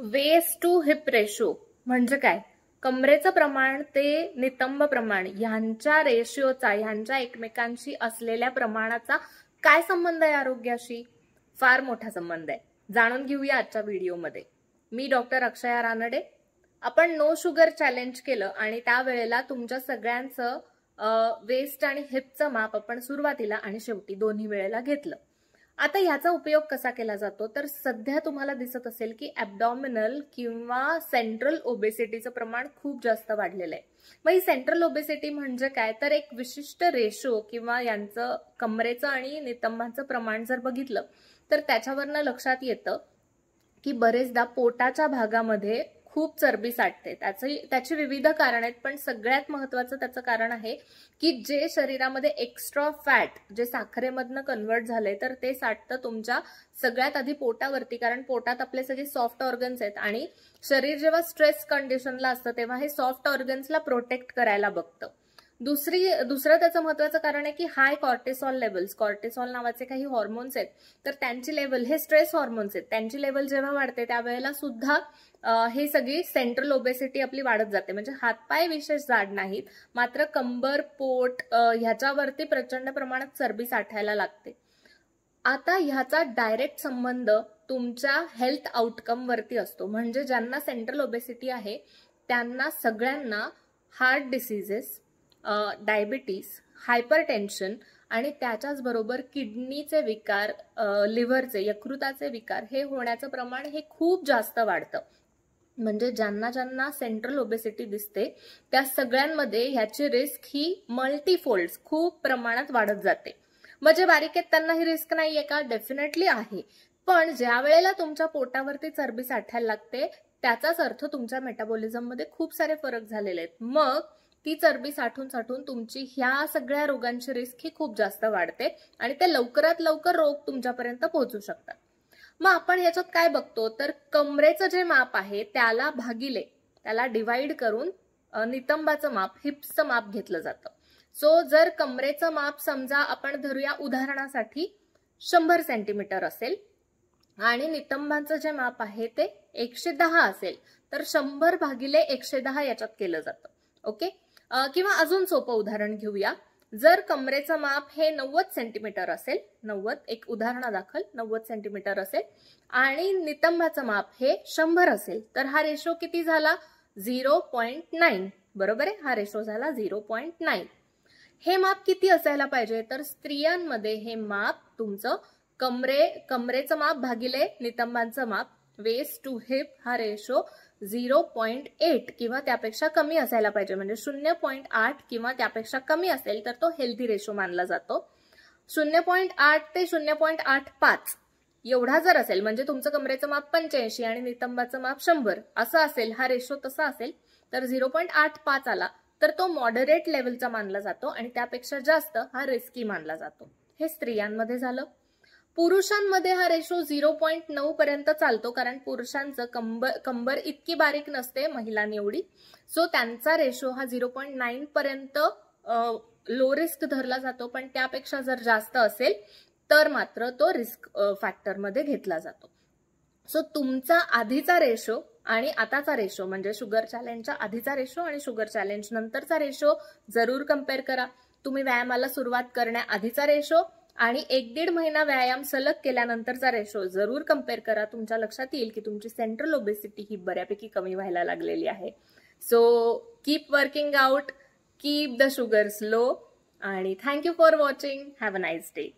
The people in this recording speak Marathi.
वेस्ट टू हिप रेशो म्हणजे काय? कमरेचं प्रमाण ते नितंब प्रमाण ह्यांच्या रेशिओचा, ह्यांच्या एकमेकांशी असलेल्या प्रमाणाचा काय संबंध आहे आरोग्याशी? फार मोठा संबंध आहे. जाणून घेऊया आजच्या व्हिडिओमध्ये. मी डॉक्टर अक्षया रानडे. आपण नो शुगर चॅलेंज केलं आणि त्यावेळेला तुमच्या सगळ्यांचं वेस्ट आणि हिपचं माप आपण सुरुवातीला आणि शेवटी दोन्ही वेळेला घेतलं. आता ह्याचा उपयोग कसा केला जातो? तर सध्या तुम्हाला दिसत असेल की ॲब्डॉमिनल किंवा सेंट्रल ओबेसिटीचं प्रमाण खूप जास्त वाढलेलं आहे. मग ही सेंट्रल ओबेसिटी म्हणजे काय? तर एक विशिष्ट रेशो किंवा यांचं कमरेचं आणि नितंबांचं प्रमाण जर बघितलं तर त्याच्यावरनं लक्षात येतं की बरेचदा पोटाच्या भागामध्ये खूप चरबी साठते. त्याची विविध कारण आहेत, पण सगळ्यात महत्वाचं त्याचं कारण आहे की जे शरीरामध्ये एक्स्ट्रा फॅट जे साखरेमधनं कन्वर्ट झालंय तर ते साठतं तुमच्या सगळ्यात आधी पोटावरती, कारण पोटात आपले सगळे सॉफ्ट ऑर्गन्स आहेत आणि शरीर जेव्हा स्ट्रेस कंडिशनला असतं तेव्हा हे सॉफ्ट ऑर्गन्सला प्रोटेक्ट करायला बघतं. दुसरं त्याचं महत्वाचं कारण आहे की हाय कॉर्टिसॉल लेवल्स, कॉर्टिसॉल नावाचे काही हॉर्मोन्स आहेत तर त्यांची लेवल, हे स्ट्रेस हॉर्मोन्स आहेत, त्यांची लेवल जेव्हा वाढते त्यावेळेला सुद्धा हे सगळी सेंट्रल ओबेसिटी आपली वाढत जाते. म्हणजे हातपाय विशेष जाड नाहीत, मात्र कंबर, पोट ह्याच्यावरती प्रचंड प्रमाणात चरबी साठायला लागते. आता ह्याचा डायरेक्ट संबंध तुमच्या हेल्थ आउटकम वरती असतो. म्हणजे ज्यांना सेंट्रल ओबेसिटी आहे त्यांना सगळ्यांना हार्ट डिसीजेस, डायबिटीज, हायपरटेन्शन आणि त्याच्याच बरोबर किडनीचे विकार, लिव्हरचे, यकृताचे विकार हे होण्याचं प्रमाण हे खूप जास्त वाढतं. म्हणजे ज्यांना सेंट्रल ओबेसिटी दिसते त्या सगळ्यांमध्ये ह्याची रिस्क ही मल्टीफोल्ड खूप प्रमाणात वाढत जाते. म्हणजे बारीक आहेत त्यांना ही रिस्क नाहीये का? डेफिनेटली आहे. पण ज्या वेळेला तुमच्या पोटावरती चरबी साठायला लागते त्याचाच अर्थ तुमच्या मेटाबॉलिझम मध्ये खूप सारे फरक झालेले आहेत. मग ती चरबी साठून तुमची ह्या सगळ्या रोगांची रिस्क ही खूप जास्त वाढते आणि ते लवकरात लवकर रोग तुमच्यापर्यंत पोहोचू शकतात. मग आपण ह्याच्यात काय बघतो तर कमरेचं जे माप आहे त्याला भागिले, त्याला डिवाइड करून नितंबाचं माप, हिप्सचं माप घेतलं जातं. सो जर कमरेचं माप समजा आपण धरूया उदाहरणासाठी 100 सेंटीमीटर असेल आणि नितंबांचं जे माप आहे ते 110 असेल तर 100 भागिले 110 याच्यात केलं जातं. ओके. किंवा अजून सोपं उदाहरण घेऊया. जर कमरेचं माप हे 90 सेंटीमीटर असेल, 90 एक उदाहरणादाखल 90 सेंटीमीटर असेल आणि नितंबाचं माप हे 100 असेल तर हा रेशो किती झाला? 0.9. बरोबर आहे, हा रेशो झाला 0.9. हे माप किती असायला पाहिजे? तर स्त्रियांमध्ये हे माप तुमचं कमरेचं माप भागिले नितंबांचं माप, वेस्ट टू हिप हा रेशो 0.8 किंवा त्यापेक्षा कमी असायला पाहिजे. म्हणजे 0.8 किंवा त्यापेक्षा कमी असेल तर तो हेल्दी रेशो मानला जातो. 0.8 ते 0.85 एवढा जर असेल, म्हणजे तुमचं कमरेचं माप 85 आणि नितंबाचं माप 100 असं असेल, हा रेशो तसा असेल तर 0.85 आला तर तो मॉडरेट लेवलचा मानला जातो आणि त्यापेक्षा जास्त हा रिस्की मानला जातो. हे स्त्रियांमध्ये झालं. पुरुषांमध्ये हा रेशो 0.9 पर्यंत चालतो, कारण पुरुषांचं कंबर इतकी बारीक नसते महिलांनी एवढी. सो त्यांचा रेशो हा 0.9 पर्यंत लो रिस्क धरला जातो, पण त्यापेक्षा जर जास्त असेल तर मात्र तो रिस्क फॅक्टर मध्ये घेतला जातो. सो तुमचा आधीचा रेशो आणि आताचा रेशो, म्हणजे शुगर चॅलेंजच्या आधीचा रेशो आणि शुगर चॅलेंज नंतरचा रेशो जरूर कम्पेअर करा. तुम्ही व्यायामाला सुरुवात करण्याआधीचा रेशो आणि 1-1.5 महिना व्यायाम सलग केल्यानंतरचा रेशो जरूर कम्पेअर करा. तुमच्या लक्षात येईल की तुमची सेंट्रल ओबेसिटी ही बऱ्यापैकी कमी व्हायला लागलेली आहे. So keep working out, keep the sugars low आणि thank you for watching. Have a nice day.